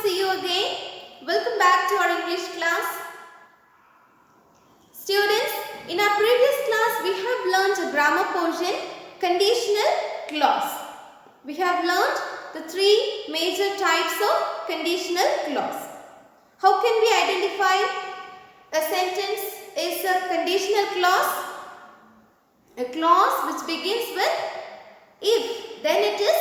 see you again. Welcome back to our English class. Students, in our previous class we have learned a grammar portion, conditional clause. We have learned the three major types of conditional clause. How can we identify a sentence is a conditional clause? A clause which begins with if, then it is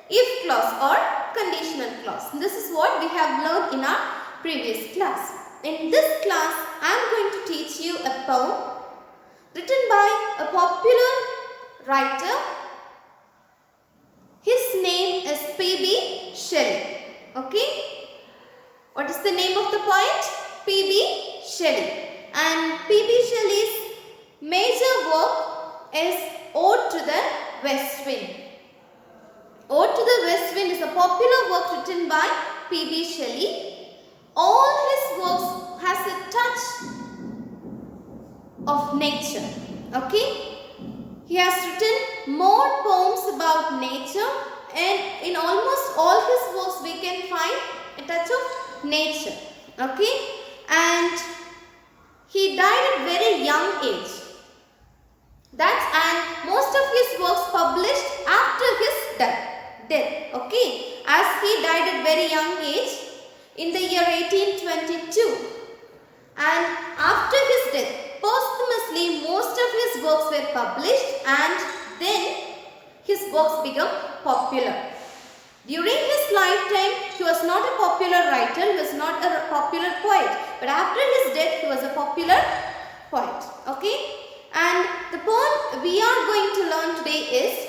if clause or conditional clause. This is what we have learned in our previous class. In this class, I am going to teach you a poem written by a popular writer. His name is P.B. Shelley. Okay? What is the name of the poet? P.B. Shelley. And P.B. Shelley's major work is Ode to the West Wind. Ode to the West Wind is a popular work written by P.B. Shelley. All his works has a touch of nature. Okay? He has written more poems about nature, and in almost all his works we can find a touch of nature. Okay? And he died at very young age. And most of his works published after his death. Okay? As he died at very young age in the year 1822. And after his death, posthumously most of his works were published, and then his works became popular. During his lifetime, he was not a popular writer, he was not a popular poet. But after his death, he was a popular poet. Okay? And the poem we are going to learn today is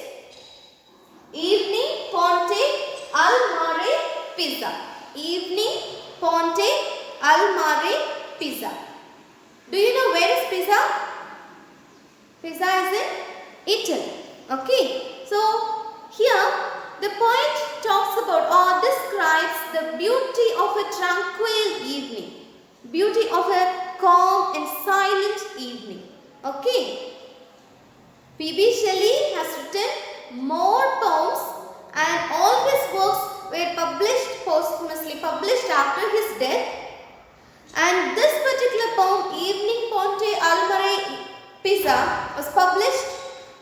Evening, Ponte, Mare, Pisa. Evening, Ponte, Mare, Pisa. Do you know where is Pisa? Pisa is in Italy. Okay. So, here the poet talks about or describes the beauty of a tranquil evening. Beauty of a calm and silent evening. Okay. P.B. Shelley has written more poems, and all his works were posthumously published after his death. And this particular poem, Evening, Ponte, Mare, Pisa, was published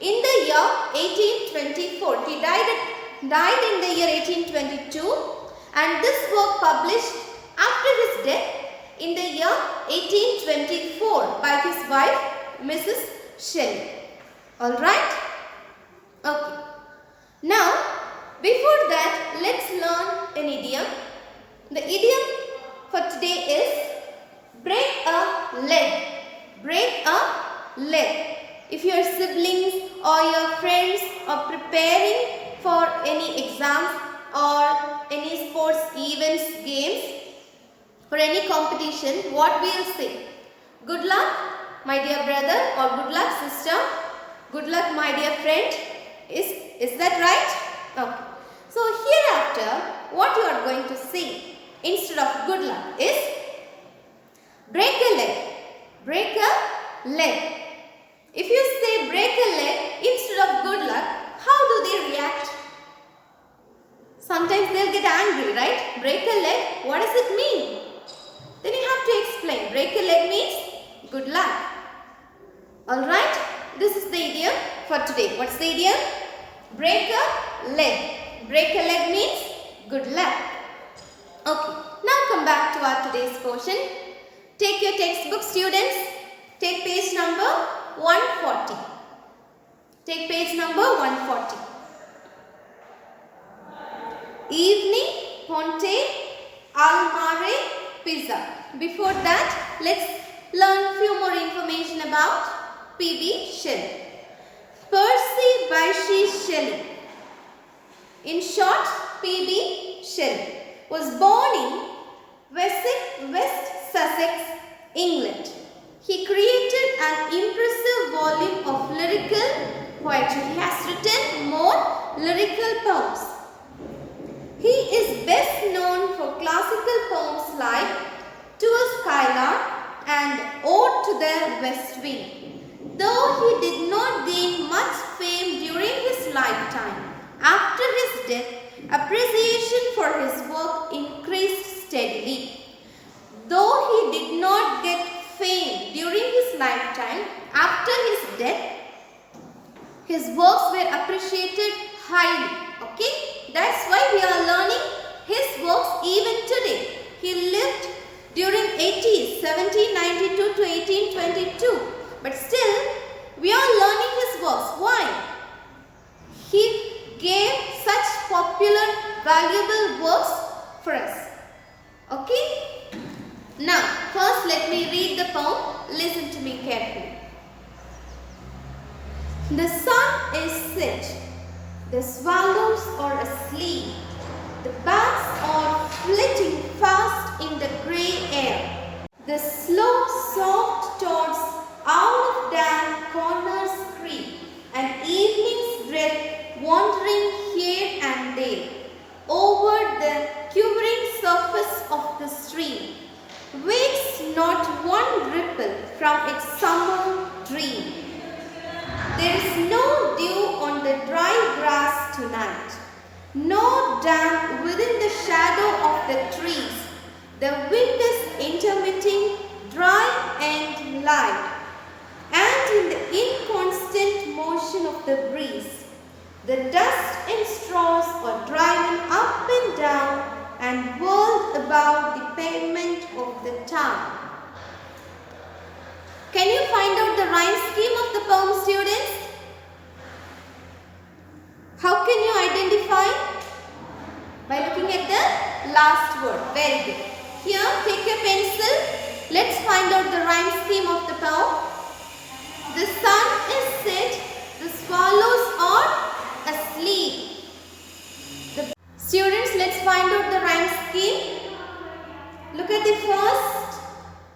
in the year 1824. He died in the year 1822, and this work published after his death in the year 1824 by his wife, Mrs. Shelley. Alright? Okay. Now, before that, let's learn an idiom. The idiom for today is break a leg. Break a leg. If your siblings or your friends are preparing for any exams or any sports events, games, for any competition, what we will say? Good luck, my dear brother, or good luck, sister. Good luck, my dear friend. Is that right? Okay. So hereafter, what you are going to say instead of good luck is break a leg. Break a leg. If you say break a leg instead of good luck, how do they react? Sometimes they'll get angry, right? Break a leg, what does it mean? Then you have to explain. Break a leg means good luck. Alright? This is the idiom for today. What's the idiom? Break a leg. Break a leg means good luck. Okay. Now come back to our today's portion. Take your textbook, students. Take page number 140. Take page number 140. Evening, Ponte, Mare, Pisa. Before that, let's learn few more information about P.B. Shelley. Percy Bysshe Shelley. In short, P.B. Shelley was born in West Sussex, England. He created an impressive volume of lyrical poetry. He has written more lyrical poems. He is best known for classical poems like To a Skylark and Ode to the West Wind. Though he did not gain much fame during his lifetime, after his death, appreciation for his work increased highly. Okay, that's why we are learning his works even today. He lived during 80s, 1792 to 1822, but still we are learning his works. Why? He gave such popular, valuable works for us. Okay, now first let me read the poem. Listen to me carefully. The sun is set, the swallows are asleep, the bats are flitting fast in the grey air. The slow soft toads out of damp corners creep, and evening's dread wandering here and there over the quivering surface of the stream wakes not one ripple from its summer dream. There is no dew on the dry grass tonight, no damp within the shadow of the trees. The wind is intermitting, dry and light, and in the inconstant motion of the breeze, the dust and straws are driven up and down and whirled about the pavement of the town. Can you find out the rhyme scheme of the poem, students? How can you identify? By looking at the last word. Very good. Here, take a pencil. Let's find out the rhyme scheme of the poem. The sun is set, the swallows are asleep. Students, let's find out the rhyme scheme. Look at the first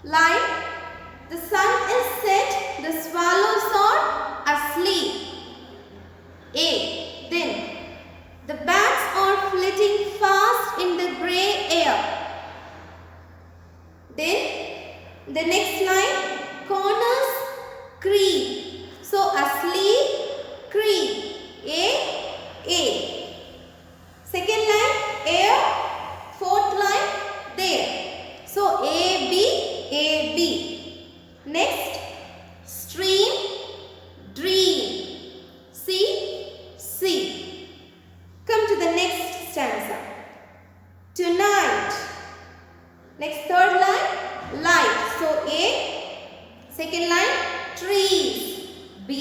line. The sun is set, the swallows are asleep. A. Then, the bats are flitting fast in the grey air. Then, the next line, corners creep. So, asleep, creep. A. Second line, air. Fourth line, there. So, A, B. Next, stream, dream. C. Come to the next stanza. Tonight. Next, third line, light. So, A. Second line, trees. B.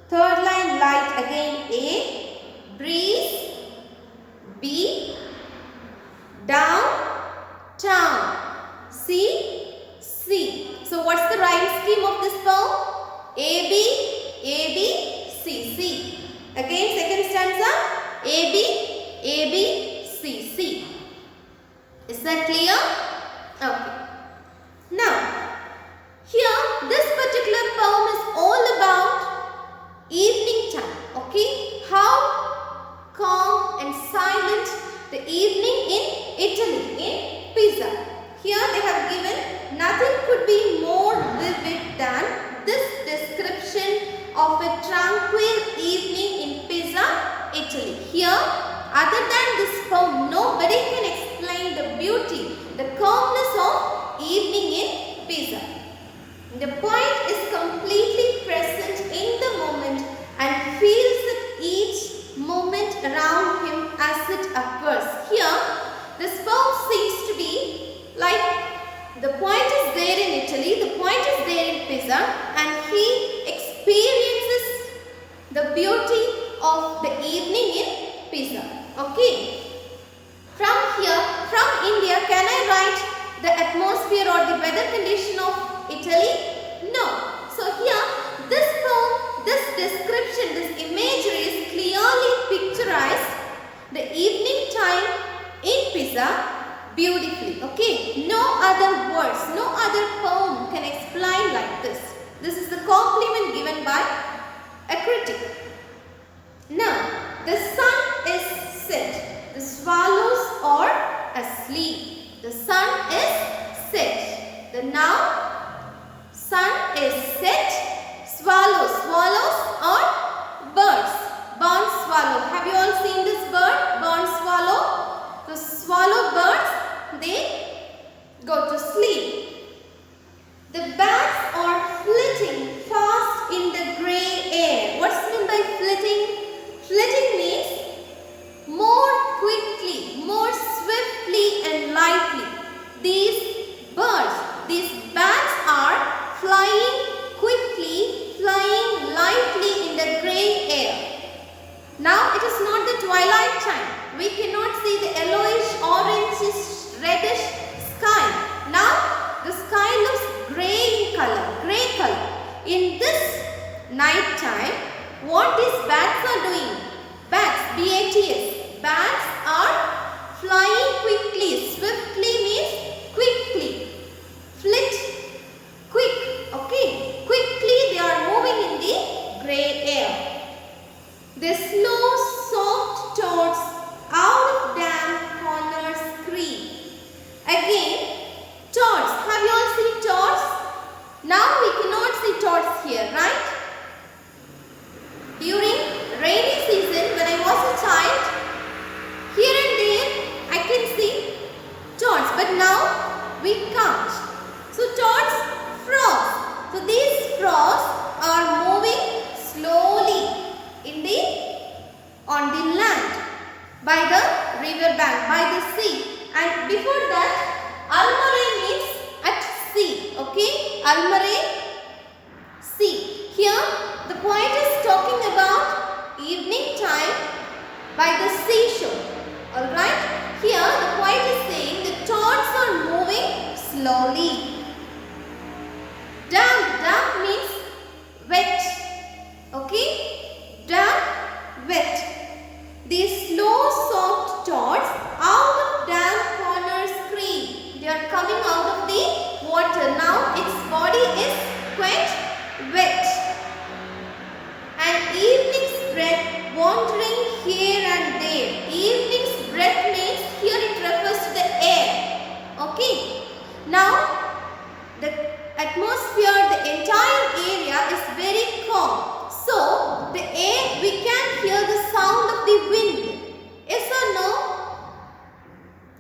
Third line, light again. A. Breeze. B. Down, town. C. So what's the rhyme scheme of this poem? A, B, C. Again second stanza. A, B, C. Is that clear? Okay. Now, here this particular poem is all about evening time. Okay. How calm and silent the evening in Italy, in Pisa. Here they have given, nothing could be more vivid than this description of a tranquil evening in Pisa, Italy. Here, other than this poem, nobody can explain the beauty, the calmness of evening in Pisa. The poet is completely present in the moment and feels each moment around him as it occurs. Here, this poem seems to be like the poet is there in Italy, the poet is there in Pisa, and he experiences the beauty of the evening in Pisa. Okay. From here, from India, can I write the atmosphere or the weather condition of Italy? No. So here, this poem, this description, this imagery is clearly picturized the evening time in Pisa beautifully. Okay. No other words, no other poem can explain like this. This is the compliment given by a critic. Now, the sun is set. The swallows are asleep. The sun is set. The noun, sun is set. Swallows. Swallows are birds. Barn swallow. Have you all seen this bird? Barn swallow. The swallow birds, they go to sleep. The bats are flitting fast in the grey air. What's meant by flitting? Flitting And before that, Al Mare means at sea. Okay, Al Mare, sea. Here the poet is talking about evening time by the seashore. Alright, here the poet is saying the thoughts are moving slowly. Damp means wet. Okay, damp, wet. These slow soft thoughts out of damp corners scream. They are coming out of the water. Now its body is quite wet. And evening's breath wandering here and there. Evening's breath means here it refers to the air. Okay. Now the atmosphere, the entire area is very calm. So the air, we can hear the sound of the wind. Yes or no?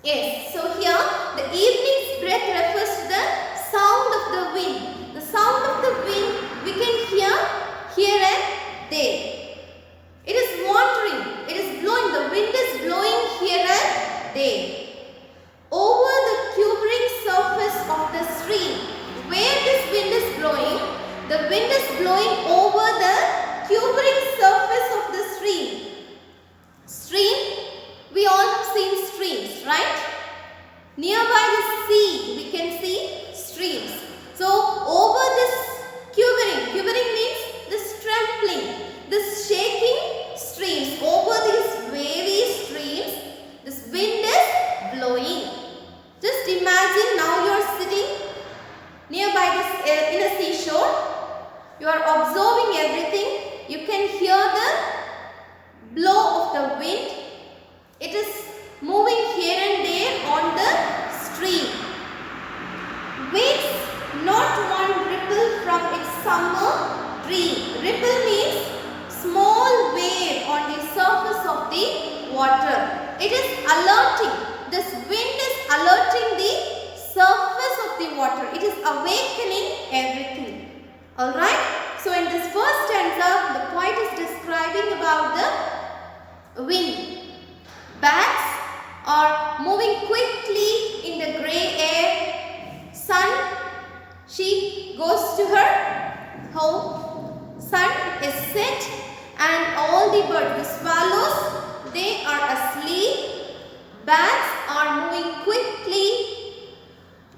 Yes. So here the evening's breath refers to the sound of the wind. The sound of the wind we can hear here and there. It is wandering. It is blowing. The wind is blowing here and there. Over the quivering surface of the stream. Where this wind is blowing? The wind is blowing over the quivering surface of the stream. Stream, we all have seen streams, right? Nearby the sea, we can see streams. So, over this quivering means this trembling, this shaking streams. Over these wavy streams, this wind is blowing. Just imagine now you are sitting nearby this in a seashore. You are observing everything. You can hear the blow of the wind. It is moving here and there on the stream. Wakes not one ripple from its summer dream. Ripple means small wave on the surface of the water. It is alerting. This wind is alerting the surface of the water. It is awakening everything. Alright, so in this first stanza, the poet is describing about the wind. Bats are moving quickly in the grey air. Sun, she goes to her home. Sun is set and all the birds, the swallows, they are asleep. Bats are moving quickly,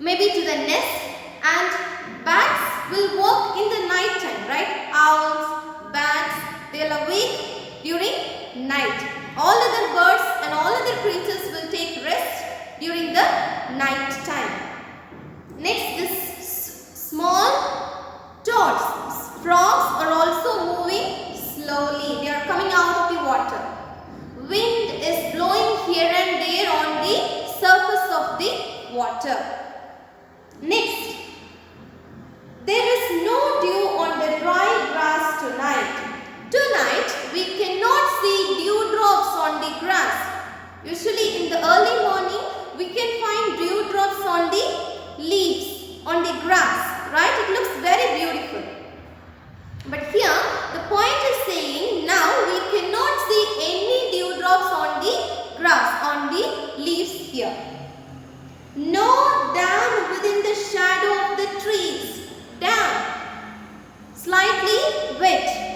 maybe to the nest, and bats will work in the night time, right? Owls, bats, they will awake during night. All other birds and all other creatures will take rest during the night time. Next, this small toads, frogs are also moving slowly. They are coming out of the water. Wind is blowing here and there on the surface of the water. Next, there is no dew on the dry grass tonight. Tonight, we cannot see dewdrops on the grass. Usually in the early morning, we can find dewdrops on the leaves, on the grass, right? It looks very beautiful. But here, the point is saying, now we cannot see any dewdrops on the grass, on the leaves here. No damp within the shadow of the trees. Damp, slightly wet.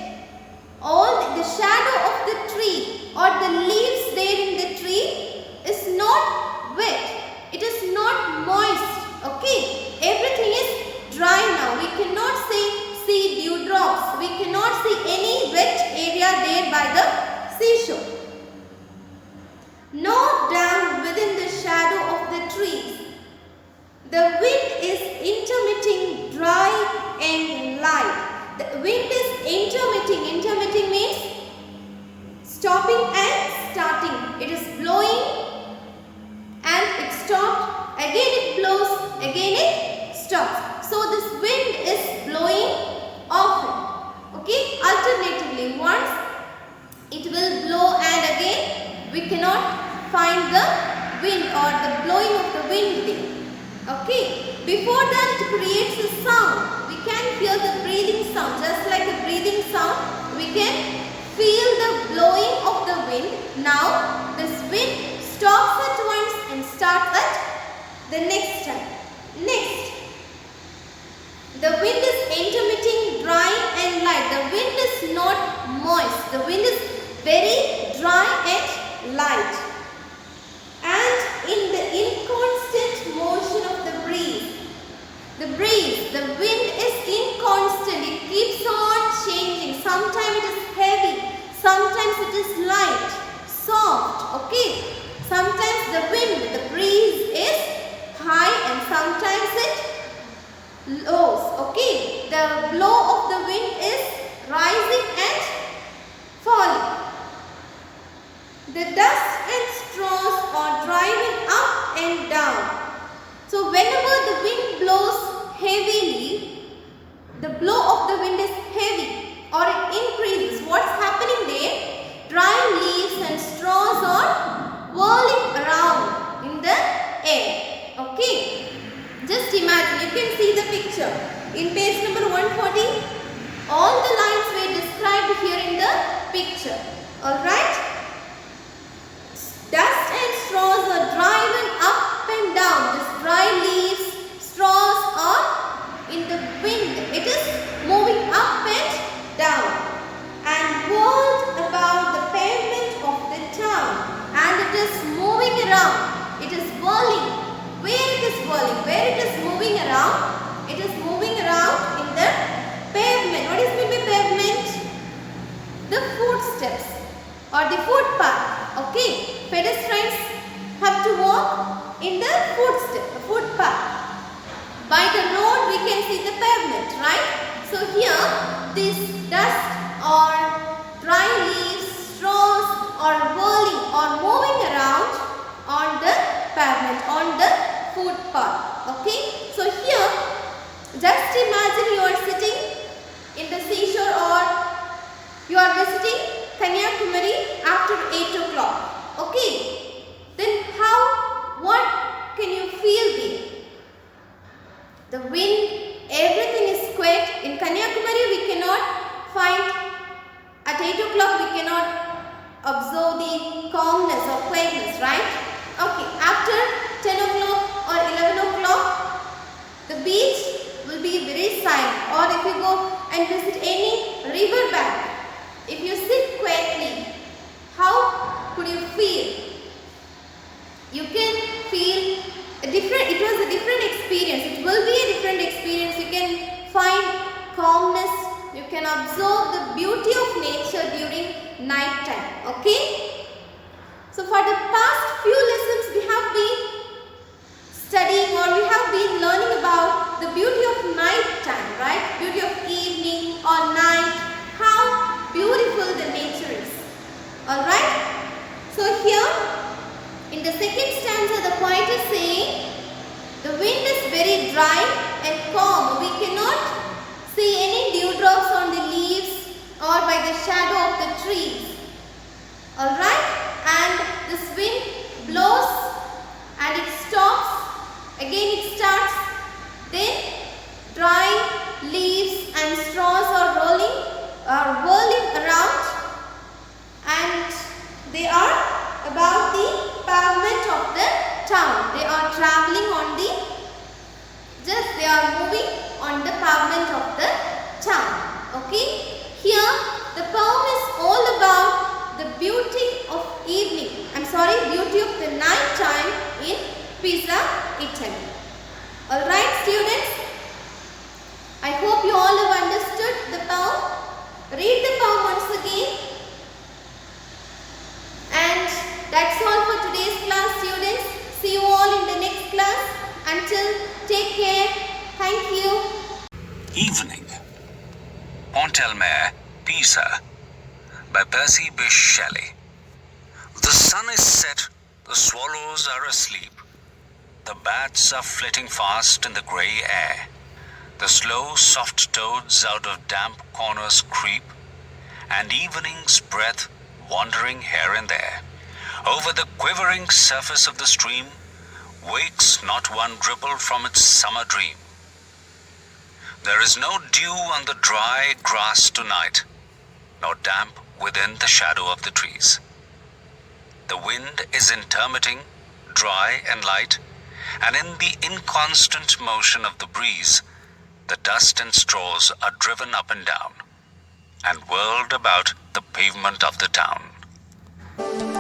All the shadow of the tree or the leaves there in the tree is not wet. It is not moist. Okay, everything is dry now. We cannot see dewdrops. We cannot see any wet area there by the seashore. No damp within the shadow of the trees. The wind is intermitting, dry and light. The wind is intermitting. Intermitting means stopping and starting. It is blowing and it stopped. Again it blows. Again it stops. So this wind is blowing often. Okay, alternatively. Once it will blow and again we cannot find the wind or the blowing of the wind there. Okay, before that it creates a sound. We can hear the breathing sound. Just like the breathing sound, we can feel the blowing of the wind. Now this wind stops at once and starts at The next time. Next. The wind is intermitting, dry and light. The wind is not moist. The wind is very dry and light. And in the inconstant motion of the breeze. The wind is inconstant. It keeps on changing. Sometimes it is heavy. Sometimes it is light, soft. Okay. Sometimes the breeze is high and sometimes it lows. Okay. The blow of the wind is rising and falling. The dust and straws are driving up and down. So whenever the wind blows heavily, the blow of the wind is heavy or it increases. What's happening there? Dry leaves and straws are whirling around in the air. Okay. Just imagine, you can see the picture. In page number 140, all the lines were described here in the picture. Alright. Dust and straws are driving up and down. These dry leaves, straws are in the wind. It is moving up and down and whirled about the pavement of the town. And it is moving around. It is whirling. Where it is whirling? Where it is moving around? It is moving around in the pavement. What is meant by pavement? The footsteps or the footpath. Okay. Pedestrians have to walk in the footpath. By the road we can see the pavement, right? So here this dust or dry leaves, straws are whirling or moving around on the pavement, on the footpath. Okay? So here just imagine you are sitting in the seashore or you are visiting Kanyakumari after 8 o'clock. Okay, then what can you feel there? The wind, everything is quiet. In Kanyakumari we cannot find, at 8 o'clock we cannot observe the calmness or quietness, right? Okay, after 10 o'clock or 11 o'clock, the beach will be very silent. Or if you go and visit any river bank, if you sit quietly, how could you feel? You can feel it was a different experience. It will be a different experience. You can find calmness. You can observe the beauty of nature during night time. Okay? So for the past few lessons we have been studying or we have been learning about the beauty of night time, right? Beauty of evening or night. How beautiful the nature is. Alright? So here in the second stanza the poet is saying the wind is very dry and calm. We cannot see any dewdrops on the leaves or by the shadow of the trees. Alright? And this wind blows and it stops. Again it starts. Then dry leaves and straws are whirling around and they are about the pavement of the town. They are traveling on they are moving on the pavement of the town. Okay. Here the poem is all about the beauty of beauty of the night time in Pisa, Italy. Alright students, I hope you all have understood the poem. Read the poem once again. And that's all for today's class students. See you all in the next class. Until, take care. Thank you. Evening. Ponte, Mare, Pisa by Percy Bysshe Shelley. The sun is set, the swallows are asleep. The bats are flitting fast in the grey air. The slow, soft toads out of damp corners creep, and evening's breath wandering here and there. Over the quivering surface of the stream wakes not one ripple from its summer dream. There is no dew on the dry grass tonight, nor damp within the shadow of the trees. The wind is intermitting, dry and light, and in the inconstant motion of the breeze, the dust and straws are driven up and down, and whirled about the pavement of the town.